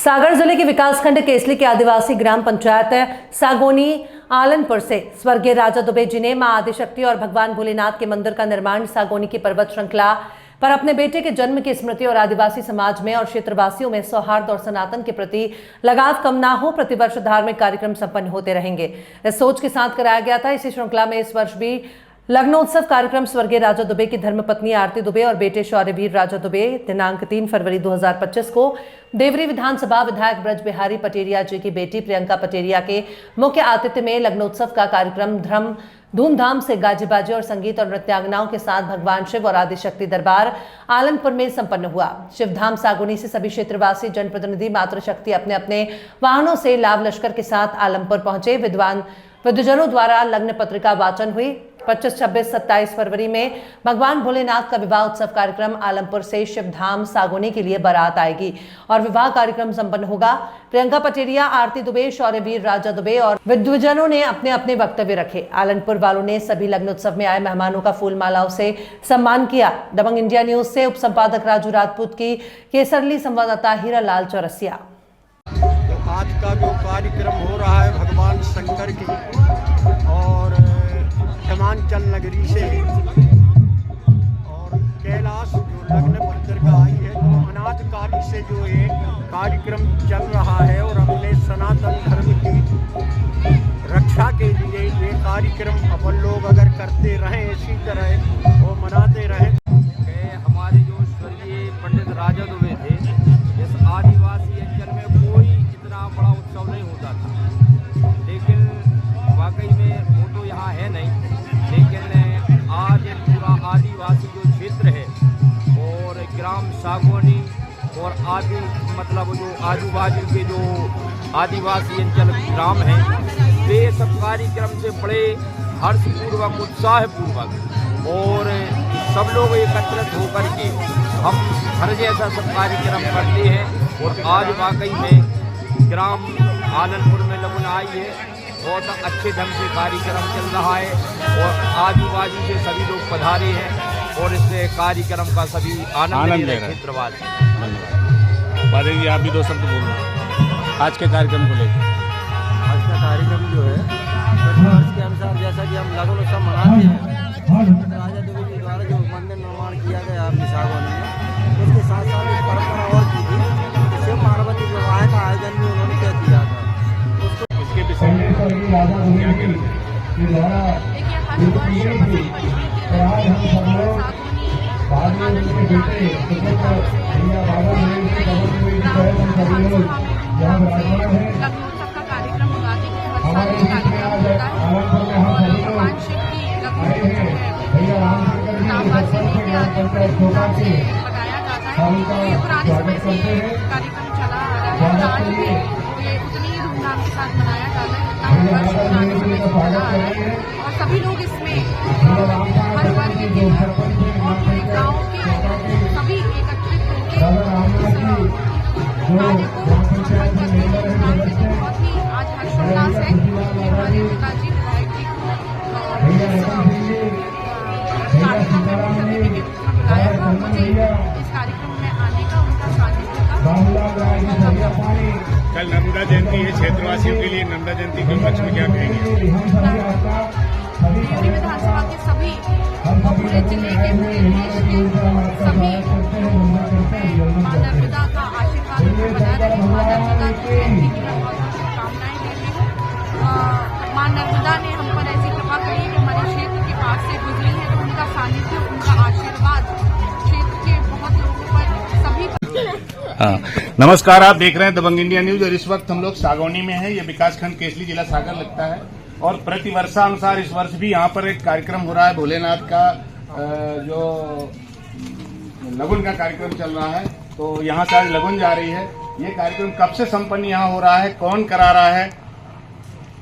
सागर जिले के विकासखंड केसली के आदिवासी ग्राम पंचायत सागोनी आलनपुर से स्वर्गीय राजा दुबे जी ने मां आदिशक्ति और भगवान भोलेनाथ के मंदिर का निर्माण सागोनी की पर्वत श्रृंखला पर अपने बेटे के जन्म की स्मृति और आदिवासी समाज में और क्षेत्रवासियों में सौहार्द और सनातन के प्रति लगाव कम ना हो, प्रतिवर्ष धार्मिक कार्यक्रम संपन्न होते रहेंगे। इस सोच के साथ कराया गया था। इसी श्रृंखला में इस वर्ष भी लग्नोत्सव कार्यक्रम स्वर्गीय राजा दुबे की धर्मपत्नी आरती दुबे और बेटे शौर्यवीर राजा दुबे दिनांक 3 फरवरी 2025 को देवरी विधानसभा विधायक ब्रज बिहारी पटेरिया जी की बेटी प्रियंका पटेरिया के मुख्य आतिथ्य में लग्नोत्सव का कार्यक्रम धूमधाम से गाजे बाजे और संगीत और नृत्यांगनाओं के साथ भगवान शिव और आदिशक्ति दरबार आलनपुर में संपन्न हुआ। शिवधाम सागोनी से सभी क्षेत्रवासी जनप्रतिनिधि मातृशक्ति अपने अपने वाहनों से लाव लश्कर के साथ आलमपुर पहुंचे। विद्वजनों द्वारा लग्न पत्रिका वाचन हुई। 25, 26, 27 फरवरी में भगवान भोलेनाथ का विवाह उत्सव कार्यक्रम आलमपुर से शिवधाम सागोनी के लिए बारात आएगी और विवाह कार्यक्रम संपन्न होगा। प्रियंका पटेरिया, आरती दुबे, शौर्यवीर राजा दुबे और विद्वजनों ने अपने अपने वक्तव्य रखे। आलमपुर वालों ने सभी लग्नोत्सव में आए मेहमानों का फूल मालाओं से सम्मान किया। दबंग इंडिया न्यूज से उप संपादक राजू राजपूत की केसरली संवाददाता हीरा लाल चौरसिया। आज का जो कार्यक्रम हो रहा है भगवान शंकर की और हिमाचल नगरी से और कैलाश जो लग्न पत्रिका आई है, तो अनाथकाली से जो ये कार्यक्रम चल रहा है और अपने सनातन धर्म की रक्षा के लिए ये कार्यक्रम अपन लोग अगर करते रहें, इसी तरह वो मनाते रहें। हमारे जो स्वर्गीय पंडित राजा दुबे थे, इस आदिवासी अंचल में कोई इतना बड़ा उत्सव नहीं होता था, लेकिन वाकई में वो तो यहाँ है नहीं, लेकिन आज पूरा आदिवासी जो क्षेत्र है और ग्राम सागोनी और आदि मतलब जो आजू बाजू के जो आदिवासी अंचल ग्राम हैं, वे सब कार्यक्रम से बड़े हर्षपूर्वक उत्साहपूर्वक और सब लोग एकत्रित होकर के हम हर जैसा सब कार्यक्रम करते हैं। और आज वाकई में ग्राम आलनपुर में लगन आई है, बहुत अच्छे ढंग से कार्यक्रम चल रहा है और आजू बाजू से सभी लोग पधारे हैं और इस कार्यक्रम का सभी आनंद ले रहे हैं क्षेत्रवासी। धन्यवाद। पादे जी, आप भी दो शब्द बोलना आज के कार्यक्रम को लेकर। आज का कार्यक्रम जो है वर्ष के अनुसार जैसा कि हम लग्न उत्सव मनाते हैं, राजा दुबे के द्वारा जो मंदिर निर्माण किया गया अपनी सागौनी में, उसके साथ साथ एक परंपरा और की थी कि शिव पार्वती विवाह का आयोजन भी उन्होंने तय किया था। इसके विषय में क्या कहना बताया जाता है। ये पुराने समय से कार्यक्रम चला आ रहा है। आज भी ये उतनी ही धूमधाम के साथ मनाया जाता है और सभी लोग इसमें हर वर्ग के और पूरे गाँव के सभी एकत्रित होकर कार्य को सफल करते हैं। बहुत ही आज हर्षोल्लास है कि हमारे पिताजी विधायक जी इस कार्यक्रम में आने का, उनका सानिध्य का। कल नर्मदा जयंती है, क्षेत्रवासियों के लिए नर्मदा जयंती के उपलक्ष्य में क्या कहेंगे? देवरी विधानसभा के सभी पूरे जिले के, पूरे देश के सभी मां नर्मदा का आशीर्वाद बना रहे। मां नर्मदा की जयंती की मैं बहुत बहुत शुभकामनाएं देती हूँ। मां नर्मदा ने हम पर ऐसी कृपा करी कि हमारे क्षेत्र के पास से गुजरी है, तो उनका सानिध्य, उनका आशीर्वाद क्षेत्र के बहुत लोगों पर सभी। हाँ, नमस्कार। आप देख रहे हैं दबंग इंडिया न्यूज और इस वक्त हम लोग सागौनी में हैं। ये विकासखंड केसली जिला सागर लगता है और प्रतिवर्षानुसार इस वर्ष भी यहाँ पर एक कार्यक्रम हो रहा है। भोलेनाथ का जो लगन का कार्यक्रम चल रहा है, तो यहाँ से आज लगन जा रही है। ये कार्यक्रम कब से संपन्न यहाँ हो रहा है, कौन करा रहा है,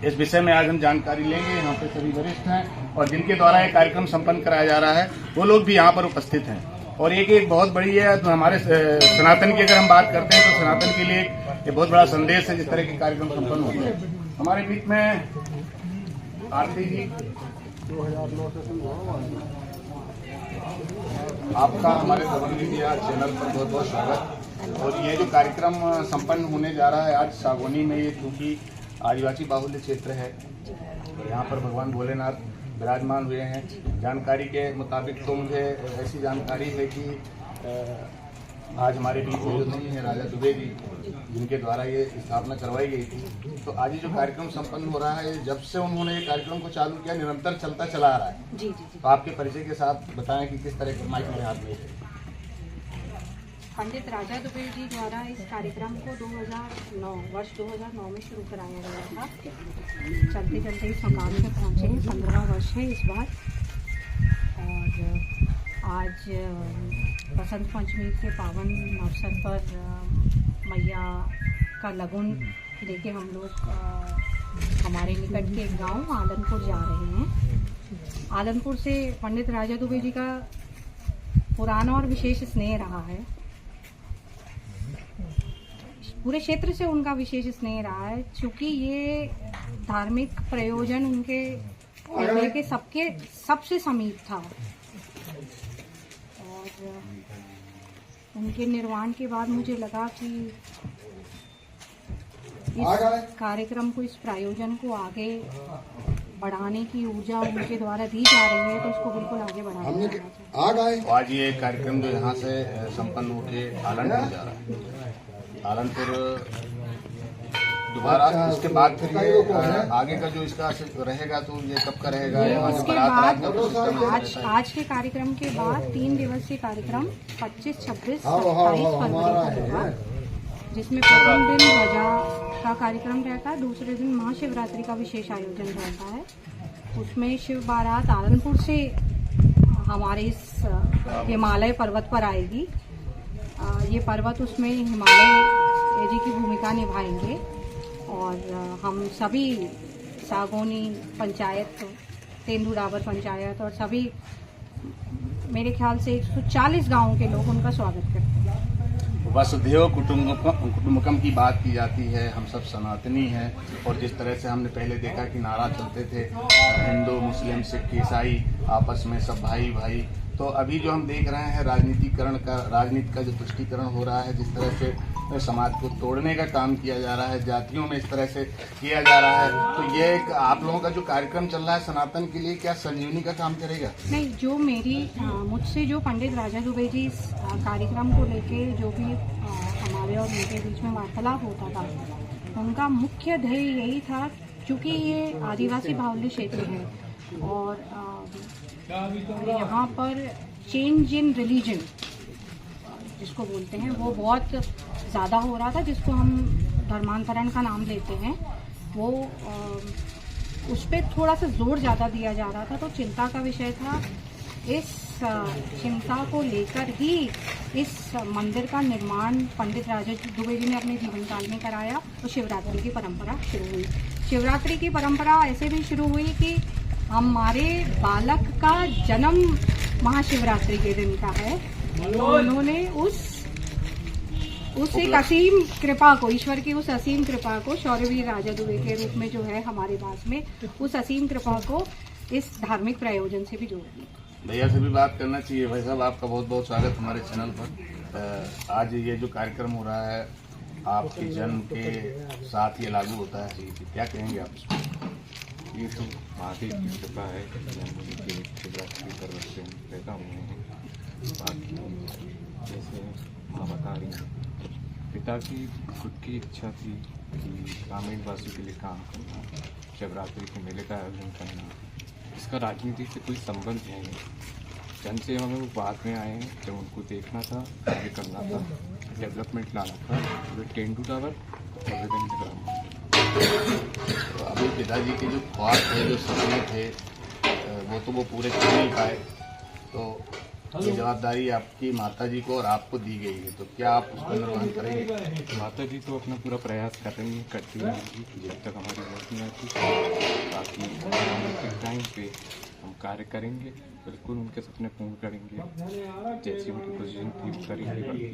इस विषय में आज हम जानकारी लेंगे। यहाँ पे सभी वरिष्ठ हैं और जिनके द्वारा ये कार्यक्रम संपन्न कराया जा रहा है वो लोग भी यहाँ पर उपस्थित हैं। और एक बहुत बड़ी है, तो हमारे सनातन की अगर हम बात करते हैं तो सनातन के लिए ये बहुत बड़ा संदेश है जिस तरह के कार्यक्रम संपन्न होते हैं। हमारे बीच में आरती जी 2009 से आपका हमारे दबंग मीडिया चैनल पर बहुत बहुत स्वागत। और ये जो कार्यक्रम संपन्न होने जा रहा है आज सागौनी में, ये क्योंकि आदिवासी बाहुल्य क्षेत्र है और यहाँ पर भगवान भोलेनाथ विराजमान हुए हैं। जानकारी के मुताबिक तो मुझे ऐसी जानकारी है कि आज हमारे बीच में जो नहीं है राजा दुबे जी, जिनके द्वारा ये स्थापना करवाई गई थी। तो आज ये जो कार्यक्रम संपन्न हो रहा है, जब से उन्होंने ये कार्यक्रम को चालू किया निरंतर चलता चला आ रहा है। जी जी जी। तो आपके परिचय के साथ बताएं कि किस तरह के माइक मेरे हाथ में है। पंडित राजा दुबे जी द्वारा इस कार्यक्रम को 2009 वर्ष 2009 में शुरू कराया गया था। चलते चलते इस मकाम पे पहुँचे हैं, 15वां वर्ष है इस बार। और आज बसंत पंचमी के पावन अवसर पर मैया का लगन लेके हम लोग हमारे निकट के गांव आलनपुर जा रहे हैं। आलनपुर से पंडित राजा दुबे जी का पुराना और विशेष स्नेह रहा है। पूरे क्षेत्र से उनका विशेष स्नेह रहा है, क्योंकि ये धार्मिक प्रयोजन उनके हृदय के सबसे समीप था। और उनके निर्वाण के बाद मुझे लगा कि इस कार्यक्रम को, इस प्रायोजन को आगे बढ़ाने की ऊर्जा उनके द्वारा दी जा रही है, तो उसको बिल्कुल आगे बढ़ाया जाना चाहिए। तो आज ये कार्यक्रम जो यहाँ से संपन्न होके आलनपुर जा रहा है, आलनपुर दोबारा इसके बाद फिर ये आगे का जो इसका रहेगा, तो ये कब का रहेगा? इसके बाद आज के कार्यक्रम के बाद 3 दिवसीय कार्यक्रम 25, 26, 27 फरवरी का होगा, जिसमें प्रथम दिन ध्वजा का कार्यक्रम रहता है, दूसरे दिन महाशिवरात्रि का विशेष आयोजन रहता है। उसमें शिव बारात आलनपुर से हमारे इस हिमालय पर्वत पर आएगी। ये पर्वत उसमें हिमालय जी की भूमिका निभाएंगे। और हम सभी सागौनी पंचायत, तेंदुडाबर पंचायत और सभी मेरे ख्याल से 140 गांवों के लोग उनका स्वागत करते हैं। वसुधैव कुटुंबकम की बात की जाती है। हम सब सनातनी हैं और जिस तरह से हमने पहले देखा कि नारा चलते थे हिंदू, मुस्लिम, सिख, ईसाई आपस में सब भाई भाई, तो अभी जो हम देख रहे हैं राजनीति का जो तुष्टीकरण हो रहा है, जिस तरह से समाज को तोड़ने का काम किया जा रहा है, जातियों में इस तरह से किया जा रहा है, तो ये एक आप लोगों का जो कार्यक्रम चल रहा है सनातन के लिए, क्या संजीवनी का काम करेगा? नहीं, जो मुझसे जो पंडित राजा दुबे जी इस कार्यक्रम को लेके जो भी हमारे और उनके बीच में वार्तालाप होता था, उनका मुख्य ध्येय यही था, क्योंकि ये आदिवासी बाहुल्य क्षेत्र है और यहाँ पर चेंज इन रिलीजन जिसको बोलते हैं वो बहुत ज़्यादा हो रहा था, जिसको हम धर्मांतरण का नाम देते हैं। वो उस पर थोड़ा सा जोर ज़्यादा दिया जा रहा था, तो चिंता का विषय था। इस चिंता को लेकर ही इस मंदिर का निर्माण पंडित राजा दुबे जी ने अपने जीवन काल में कराया और शिवरात्रि की परंपरा शुरू हुई। शिवरात्रि की परंपरा ऐसे भी शुरू हुई कि हमारे बालक का जन्म महाशिवरात्रि के दिन का है, तो उन्होंने उस एक असीम कृपा को, ईश्वर की उस असीम कृपा को, शौर्यवीर राजा दुबे के रूप में जो है हमारे पास में, उस असीम कृपा को इस धार्मिक प्रयोजन से भी जोड़ दिया। भैया से भी बात करना चाहिए। भाई साहब, आपका बहुत बहुत स्वागत हमारे चैनल पर। आज ये जो कार्यक्रम हो रहा है आपके जन्म के साथ ये लागू होता है, क्या कहेंगे आप? ये तो महादेव की कृपा है कि शिवरात्रि पर्व से पैदा हुए हैं। बाकी जैसे माँ बता रही हैं, पिता की खुद की इच्छा थी कि ग्रामीण वासियों के लिए काम करना, शिवरात्रि के मेले का आयोजन करना। इसका राजनीति से कोई संबंध है नहीं। जन सेवा में वो बाद में आए हैं, जब उनको देखना था, आगे करना था, डेवलपमेंट लाना था। तेंदुडाबर और विभिन्न ग्राम। तो अभी पिताजी के जो ख्वाब थे, जो सपने थे, वो पूरे कर नहीं पाए, तो ये जवाबदारी आपकी माताजी को और आपको दी गई है, तो क्या आप उसका निर्वहन करेंगे? माताजी तो अपना पूरा प्रयास करेंगी, करती रहेंगी जब तक हमारी वोट नहीं आती। बाकी टाइम पे हम कार्य करेंगे, बिल्कुल उनके सपने पूर्ण करेंगे, जैसी उनकी पोजीशन थी करेंगे।